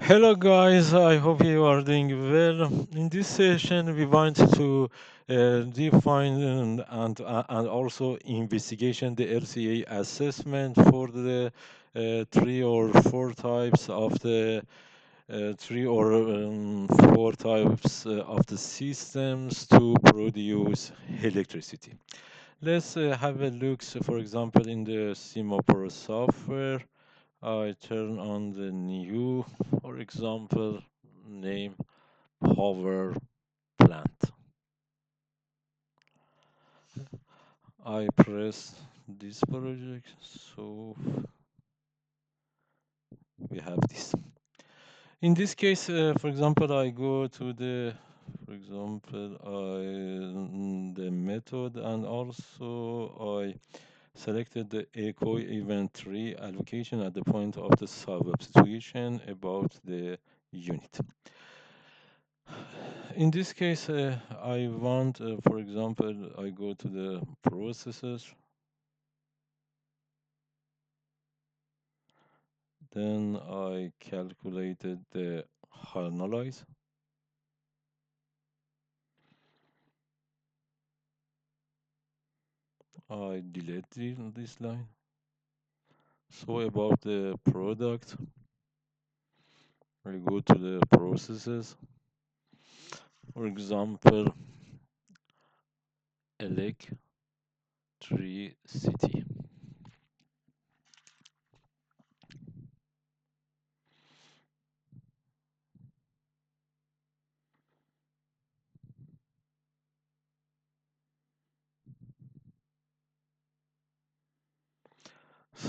Hello guys, I hope you are doing well. In this session, we want to define and also investigation the LCA assessment for the three or four types of the four types of the systems to produce electricity. Let's have a look. So for example, in the Simopro software. I turn on the new, for example, name power plant. I press this project, so we have this. In this case, for example, I go to the, for example, the method, and also I selected the echo event tree allocation at the point of the substitution about the unit. In this case, I want, for example, I go to the processes, then I calculated the analyze. I delete this line. So about the product, I go to the processes. For example, electricity.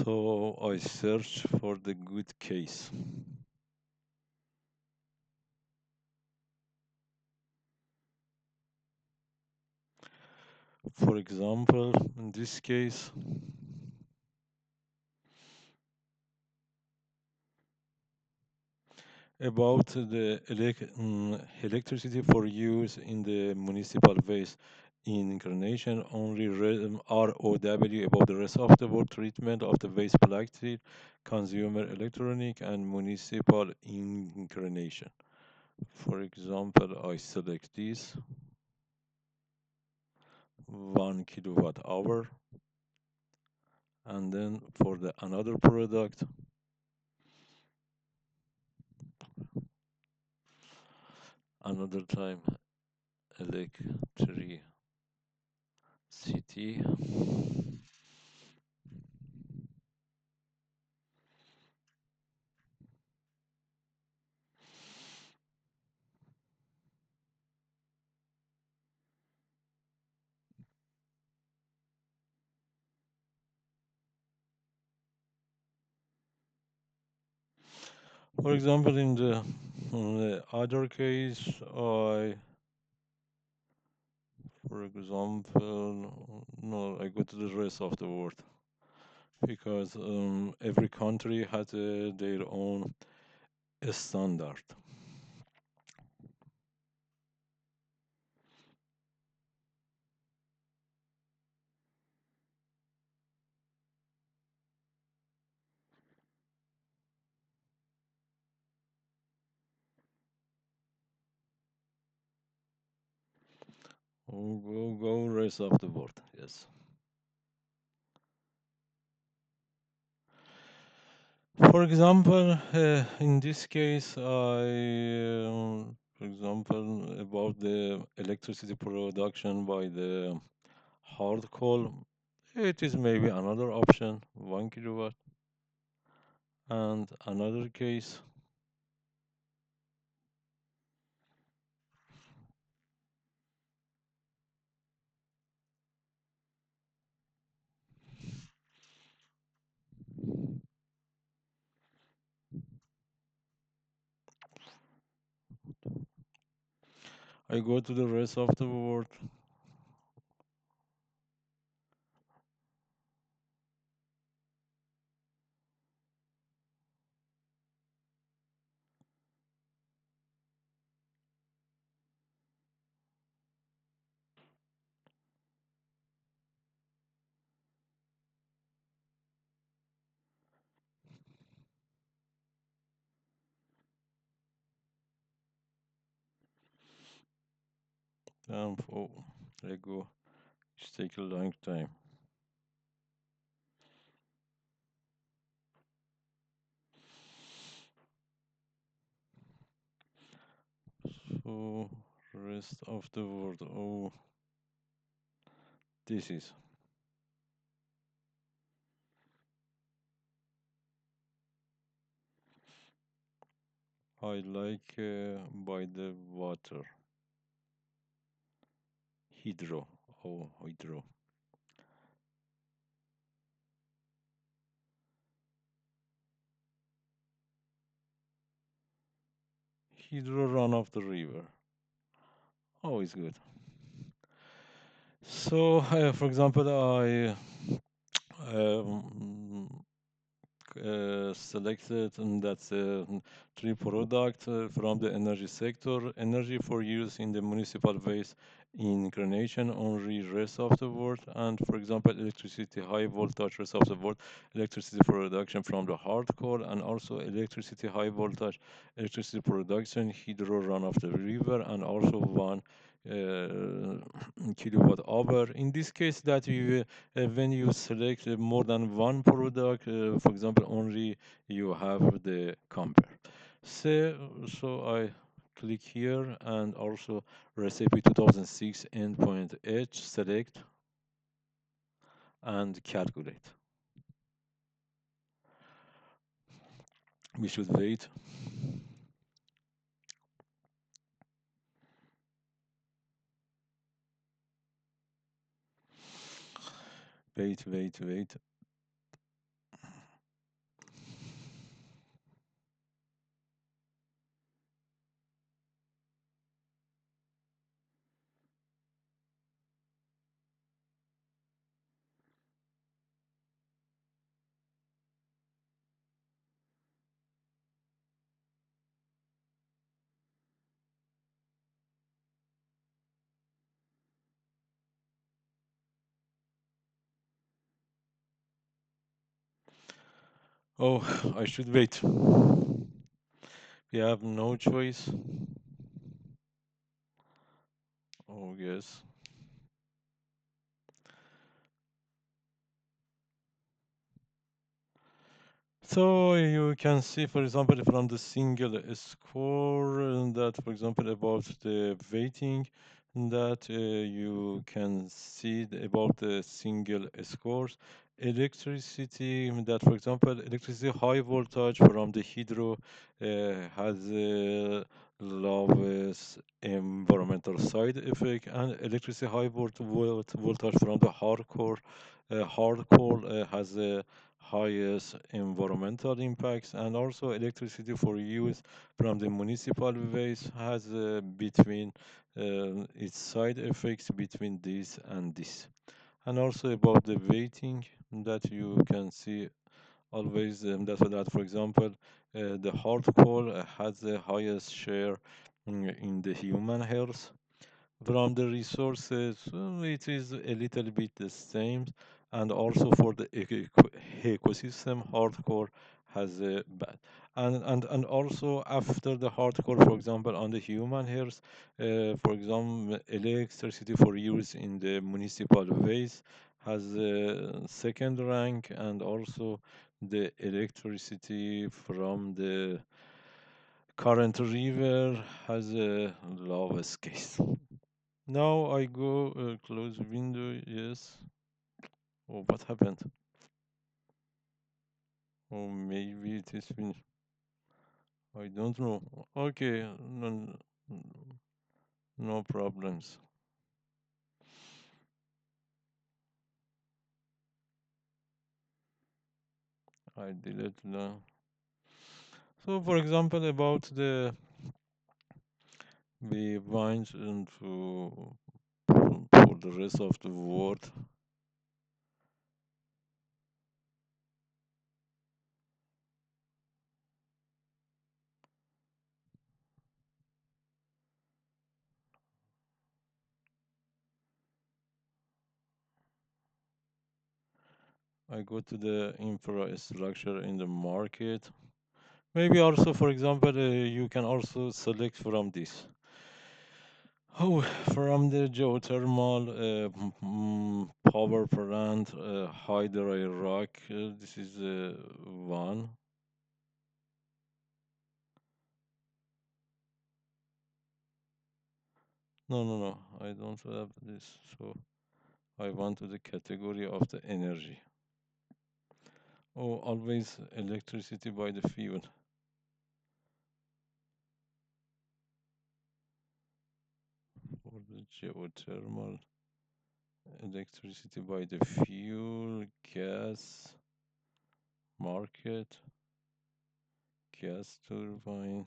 So I search for the good case. For example, in this case, about the electricity for use in the municipal waste incarnation, only ROW about the rest of the world treatment of the waste plastic, consumer electronic, and municipal incarnation. For example, I select this 1 kWh, and then for the another product, another time electricity. For example, in the other case, for example, no, I go to the rest of the world because every country has their own standard. Go rest of the world. Yes. For example, in this case, for example, about the electricity production by the hard coal, it is maybe another option, 1 kilowatt. And another case, I go to the rest of the world. Oh, let go. It take a long time. So rest of the world. Oh, this is. I like by the water. Hydro. Oh, hydro. Hydro run of the river. Oh, it's good. So, for example, I um, selected, and that's three products from the energy sector. Energy for use in the municipal waste incarnation on the rest of the world, and for example, electricity high voltage rest of the world, electricity production from the hard core, and also electricity high voltage electricity production hydro run of the river, and also one kilowatt hour. In this case, that you when you select more than one product, for example, only you have the compare. So I click here and also recipe 2006 endpoint H select and calculate. We should wait. Wait. Oh, I should wait. We have no choice. Oh, yes. So you can see, for example, from the single score that, for example, about the weighting, that you can see about the single scores. Electricity, that, for example, electricity high voltage from the hydro has lowest environmental side effect, and electricity high voltage from the hardcore has a highest environmental impacts, and also electricity for use from the municipal waste has between its side effects between this and this. And also about the weighting that you can see always, that for example the hard coal has the highest share in the human health. From the resources, it is a little bit the same, and also for the ecosystem, hardcore has a bad. And also after the hardcore, for example, on the human health, for example, electricity for use in the municipal waste has a second rank, and also the electricity from the current river has a lowest case. Now I go close window, yes. Oh, what happened? Oh, maybe it is finished. I don't know. Okay, no problems. I delete the. So, for example, about the we bind into for the rest of the world. I go to the infrastructure in the market. Maybe also, for example, you can also select from this. Oh, from the geothermal power plant, high dry rock, this is one. No, no, no, I don't have this. So I want to the category of the energy. Oh, always electricity by the fuel. For the geothermal, electricity by the fuel, gas, market, gas turbine.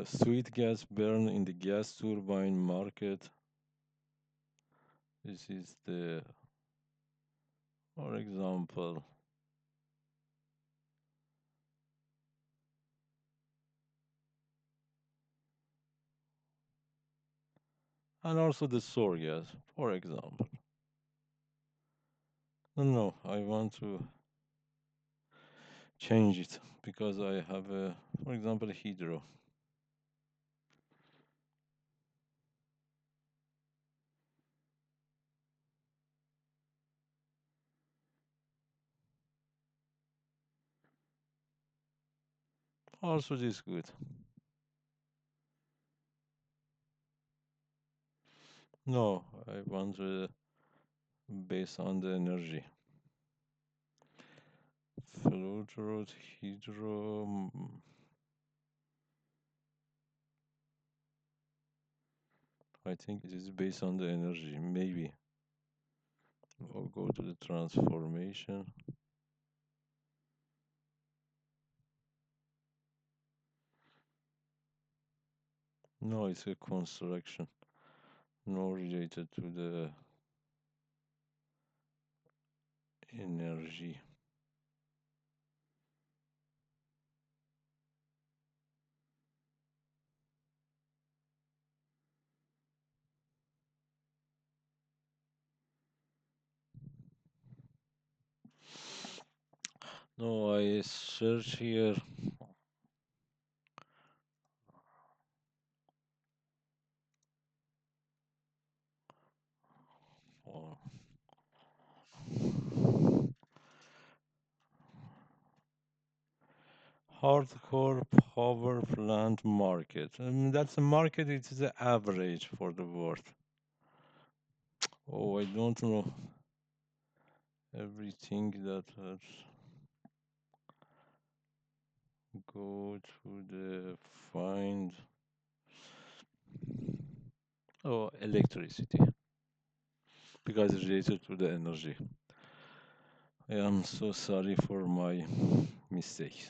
Sweet gas burn in the gas turbine market. This is the, for example, and also the sour gas, for example. No, no, I want to change it because I have, for example, hydro. Also, this good. No, I want based on the energy. Float road, hydro. I think it is based on the energy. Maybe. Or go to the transformation. No, it's a construction. No related to the energy. No, I search here. Oh, hardcore power plant market. That's a market. It is the average for the world. Oh, I don't know everything that has go to the find. Oh, electricity because it's related to the energy. I am so sorry for my mistake.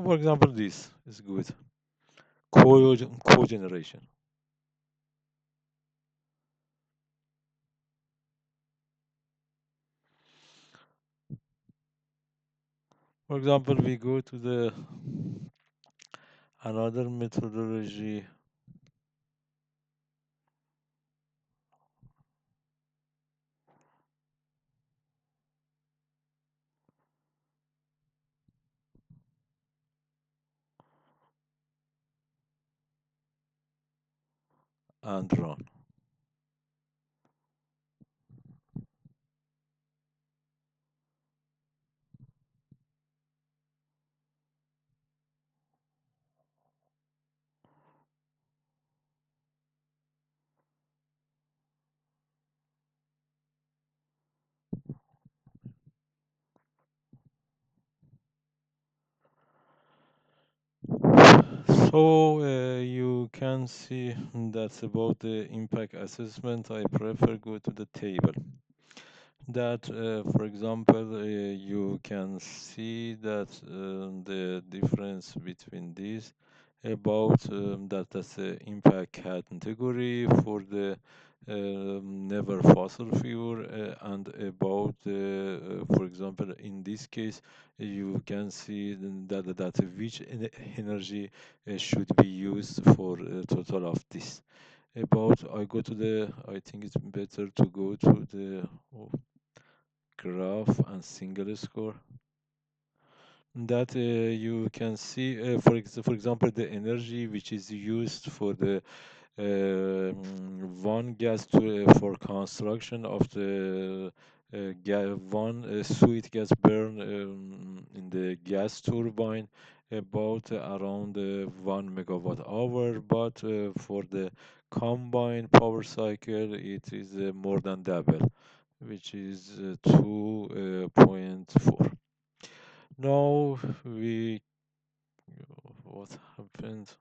For example, this is good. Cogeneration. For example, we go to the another methodology and run. So you can see that's about the impact assessment. I prefer go to the table. That, for example, you can see that the difference between these about that's the impact category for the never fossil fuel, and about for example in this case you can see that which energy should be used for total of this. About I go to the, I think it's better to go to the graph and single score that you can see for example the energy which is used for the one gas to, for construction of the one sweet gas burn in the gas turbine about around 1 megawatt hour, but for the combined power cycle it is more than double, which is 2.4. Now we, what happened?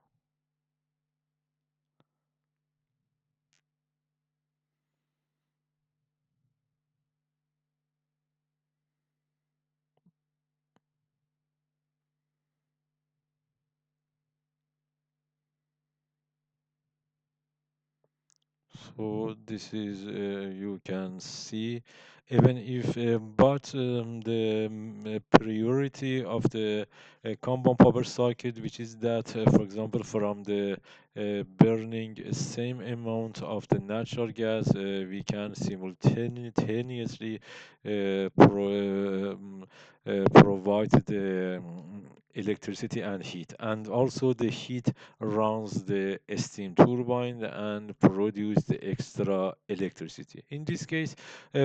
So this is you can see, even if but the priority of the compound power circuit, which is that for example from the burning same amount of the natural gas, we can simultaneously provide the electricity and heat, and also the heat runs the steam turbine and produce the extra electricity. In this case,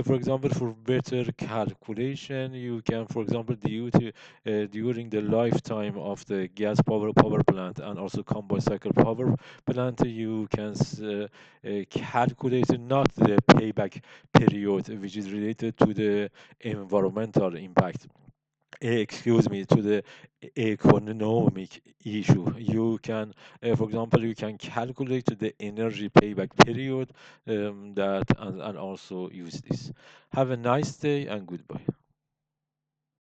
for example, for better calculation, you can, for example, during the lifetime of the gas power plant and also combined cycle power plant, you can calculate not the payback period, which is related to the environmental impact, excuse me, to the economic issue. You can, for example, you can calculate the energy payback period, that and also use this. Have a nice day and goodbye.